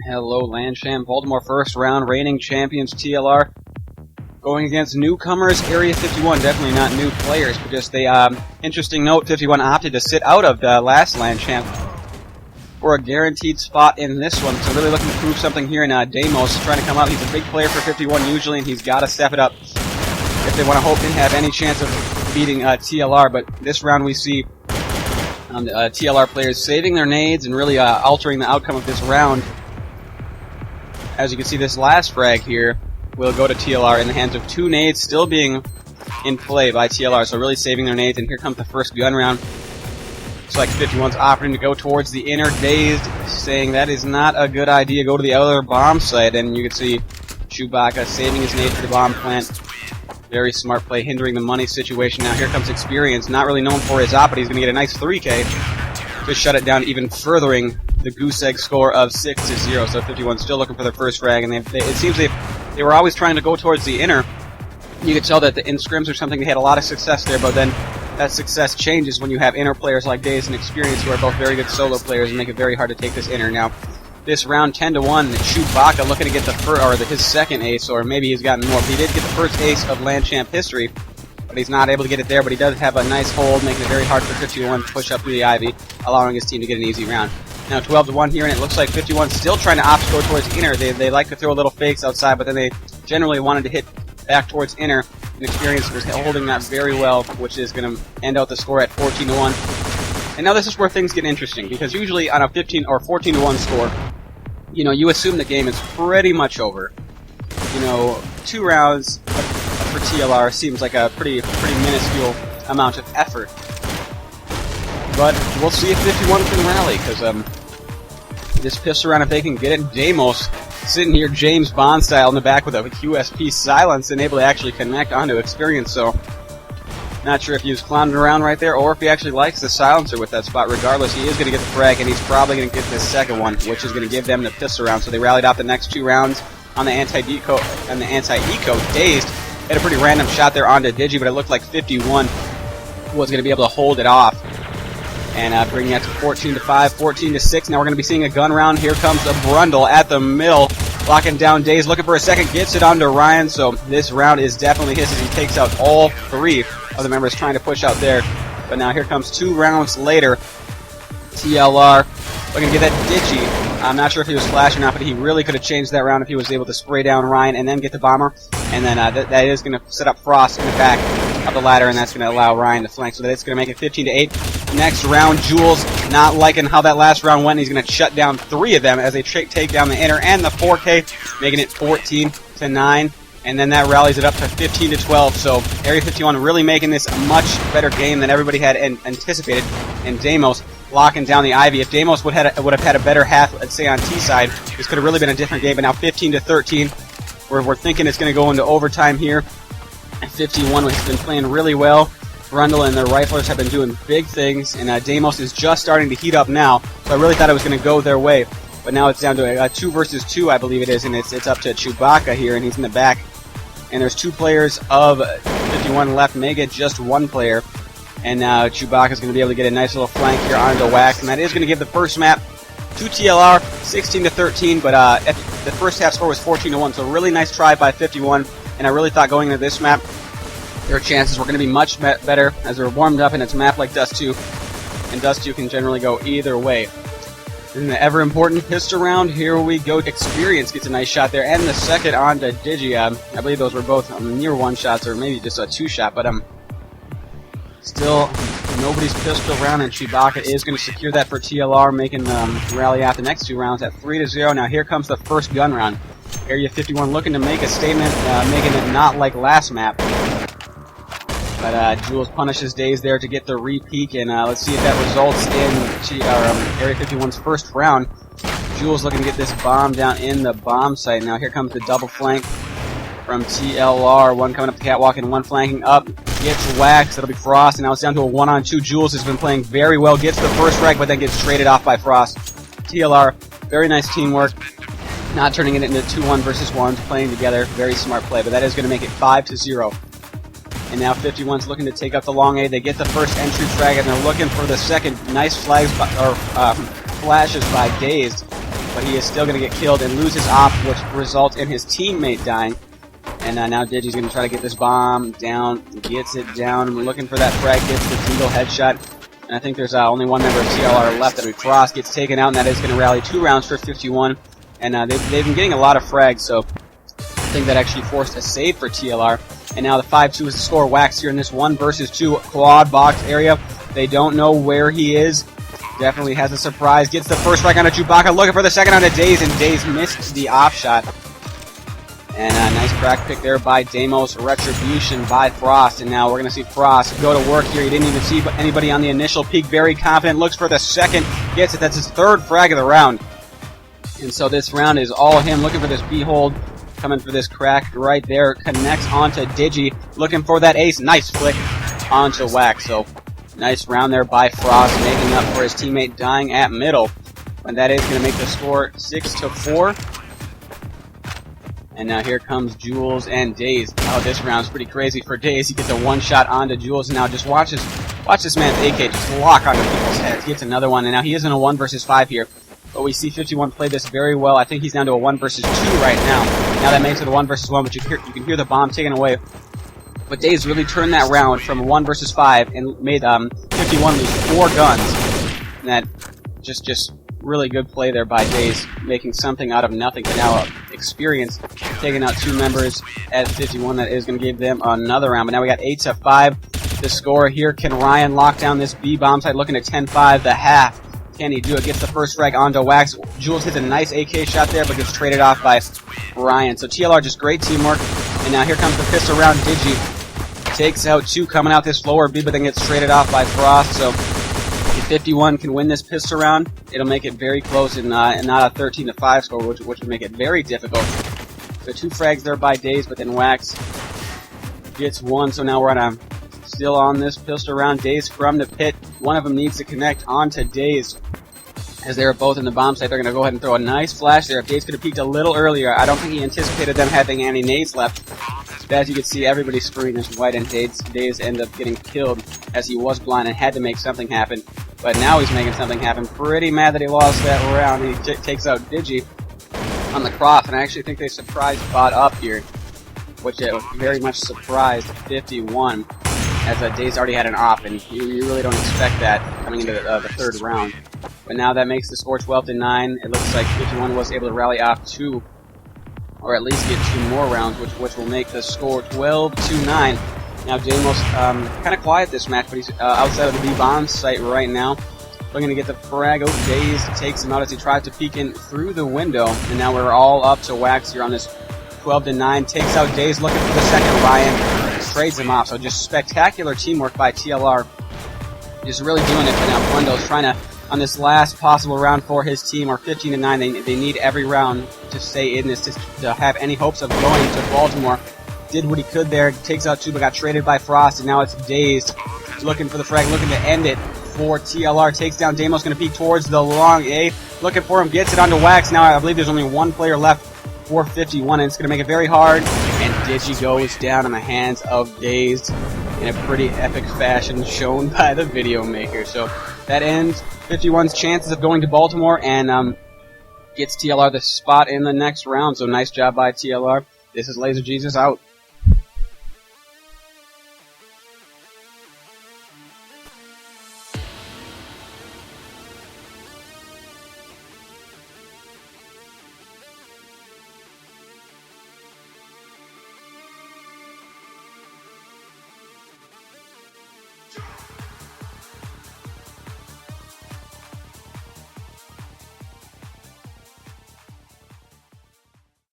Hello, LANchamp Baltimore first round reigning champions TLR going against newcomers Area 51. Definitely not new players, but just a interesting note: 51 opted to sit out of the last LANchamp for a guaranteed spot in this one. So really looking to prove something here. And Deimos trying to come out. He's a big player for 51 usually, and he's got to step it up if they want to hope and have any chance of beating TLR. But this round we see TLR players saving their nades and really altering the outcome of this round. As you can see, this last frag here will go to TLR in the hands of 2 nades still being in play by TLR, so really saving their nades. And here comes the first gun round. Looks like 51's offering to go towards the inner. Dazed, saying that is not a good idea, go to the other bomb site. And you can see Chewbacca saving his nade for the bomb plant. Very smart play, hindering the money situation. Now here comes Experience, not really known for his op, but he's going to get a nice 3K to shut it down, even furthering the goose egg score of 6-0. So 51 still looking for their first frag, and it seems they were always trying to go towards the inner. You could tell that in scrims or something they had a lot of success there, but then that success changes when you have inner players like Daze and Experience, who are both very good solo players and make it very hard to take this inner. Now, this round 10-1, Chewbacca looking to get his second ace, or maybe he's gotten more. But he did get the first ace of LANchamp history, but he's not able to get it there. But he does have a nice hold, making it very hard for 51 to push up through the Ivy, allowing his team to get an easy round. Now 12-1 here, and it looks like 51 still trying to opt to go towards inner. They like to throw little fakes outside, but then they generally wanted to hit back towards inner. And Experience was holding that very well, which is going to end out the score at 14-1. And now this is where things get interesting, because usually on a 15 or 14-1 score, you assume the game is pretty much over. 2 rounds for TLR seems like a pretty minuscule amount of effort. But we'll see if 51 can rally, because this pistol round, if they can get it. Deimos sitting here James Bond style in the back with a QSP silence and able to actually connect onto Experience. So not sure if he was clowning around right there or if he actually likes the silencer with that spot. Regardless, he is going to get the frag, and he's probably going to get this second one, which is going to give them the pistol round. So they rallied out the next 2 rounds on the anti-deco and the anti-eco. Dazed had a pretty random shot there onto Digi, but it looked like 51 was going to be able to hold it off and bring that to 14-5, 14-6. Now we're going to be seeing a gun round. Here comes a Brundle at the mill, locking down Daze, looking for a second, gets it onto Ryan. So this round is definitely his as he takes out all 3 of the members trying to push out there. But now here comes 2 rounds later. TLR looking to get that Digi. I'm not sure if he was flash or not, but he really could have changed that round if he was able to spray down Ryan and then get the bomber. And then that is going to set up Frost in the back of the ladder, and that's going to allow Ryan to flank. So that's going to make it 15-8. Next round, Jules not liking how that last round went. He's going to shut down 3 of them as they take down the inner and the 4K, making it 14-9. And then that rallies it up to 15-12. So Area 51 really making this a much better game than everybody had anticipated. And Deimos locking down the Ivy. If Deimos would have had a better half, let's say on T side, this could have really been a different game. But now 15-13, we're thinking it's going to go into overtime here. And 51 has been playing really well. BRundle and their riflers have been doing big things, and Deimos is just starting to heat up now. So I really thought it was going to go their way. But now it's down to a 2 versus 2, I believe it is, and it's up to Chewbacca here, and he's in the back. And there's 2 players of 51 left, Mega just 1 player. And now Chewbacca's going to be able to get a nice little flank here onto Wax, and that is going to give the first map to TLR, 16-13, but the first half score was 14-1, so really nice try by 51. And I really thought going into this map, their chances were going to be much better as they're warmed up, and it's a map like Dust 2, and Dust 2 can generally go either way. In the ever-important pistol round, here we go. Experience gets a nice shot there, and the second onto Digi. I believe those were both near 1-shots, or maybe just a 2-shot, but still nobody's pistol round, and Chewbacca is going to secure that for TLR, making them rally out the next 2 rounds at 3-0. Now here comes the first gun round. Area 51 looking to make a statement, making it not like last map. But Jules punishes Daze there to get the re-peek, and let's see if that results in Area 51's first round. Jules looking to get this bomb down in the bomb site. Now here comes the double flank from TLR. 1 coming up the catwalk and 1 flanking up. Gets Wax. That'll be Frost, and now it's down to a 1-on-2. Jules has been playing very well. Gets the first frag, but then gets traded off by Frost. TLR, very nice teamwork. Not turning it into 2-1 versus 1s, playing together. Very smart play, but that is going to make it 5-0. And now 51's looking to take up the long A. They get the first entry frag, and they're looking for the second. Nice flags flashes by Dazed. but he is still going to get killed and lose his op, which results in his teammate dying. And now Digi's going to try to get this bomb down, gets it down, looking for that frag, gets the Deagle headshot. And I think there's only one member of TLR left. That'll be Frost, gets taken out, and that is going to rally 2 rounds for 51. And they've been getting a lot of frags, so I think that actually forced a save for TLR. And now the 5-2 is the score. Wax here in this 1 versus 2 quad box area. They don't know where he is. Definitely has a surprise. Gets the first frag onto Chewbacca, looking for the second onto Daze, and Daze missed the op shot. And a nice crack pick there by Deimos. Retribution by Frost. And now we're going to see Frost go to work here. He didn't even see anybody on the initial peak. Very confident. Looks for the second. Gets it. That's his 3rd frag of the round. And so this round is all him. Looking for this B-hold. Coming for this crack right there. Connects onto Digi. Looking for that ace. Nice flick onto Wax. So nice round there by Frost. Making up for his teammate dying at middle. And that is going to make the score 6-4. And now here comes Jules and Daze. Oh, this round's pretty crazy for Daze. He gets a 1-shot onto Jules, and now just watch this man's AK just lock onto people's heads. Gets another one, and now he is in a 1 versus 5 here. But we see 51 play this very well. I think he's down to a 1 versus 2 right now. Now that makes it a 1 versus 1, but you can hear the bomb taken away. But Daze really turned that round from a 1 versus 5 and made 51 lose 4 guns. And that just really good play there by Daze, making something out of nothing. But now experience, taking out 2 members at 51. That is going to give them another round. But now we got 8-5. The score here. Can Ryan lock down this B bomb site? Looking at 10-5. The half. Can he do it? Gets the first frag onto Wax. Jules hits a nice AK shot there, but gets traded off by Ryan. So TLR, just great teamwork. And now here comes the pistol round. Digi takes out 2 coming out this lower B, but then gets traded off by Frost. So if 51 can win this pistol round, it'll make it very close and not a 13-5 score, which would make it very difficult. So 2 frags there by Daze, but then Wax gets 1. So now we're still on this pistol round. Daze from the pit. One of them needs to connect onto Daze. As they're both in the bomb site, they're going to go ahead and throw a nice flash there. If Daze could have peeked a little earlier, I don't think he anticipated them having any nades left. But as you can see, everybody's screen is white, and Daze ended up getting killed as he was blind and had to make something happen. But now he's making something happen. Pretty mad that he lost that round. He takes out Digi on the Croft, and I actually think they surprised bot up here, which very much surprised 51. As Daze already had an op, and you really don't expect that coming into the 3rd round. But now that makes the score 12-9. It looks like 51 was able to rally off 2, or at least get 2 more rounds, which will make the score 12-9. Now Deimos kind of quiet this match, but he's outside of the B-bomb site right now. Looking to get the frag. Oh, Daze takes him out as he tries to peek in through the window. And now we're all up to Wax here on this 12-9. Takes out Daze, looking for the second. Ryan trades him off. So just spectacular teamwork by TLR. Just really doing it. But now BRundle's trying to, on this last possible round for his team, or 15-9, they need every round to stay in this to have any hopes of going to Baltimore. Did what he could there. Takes out 2, but got traded by Frost, and now it's Daze looking for the frag, looking to end it for TLR. Takes down Deimos, going to peek towards the long A. Looking for him, gets it onto Wax. Now I believe there's only 1 player left for 51, and it's going to make it very hard. And Digi goes down in the hands of Daze in a pretty epic fashion shown by the video maker. So that ends 51's chances of going to Baltimore and gets TLR the spot in the next round. So nice job by TLR. This is Laser Jesus out.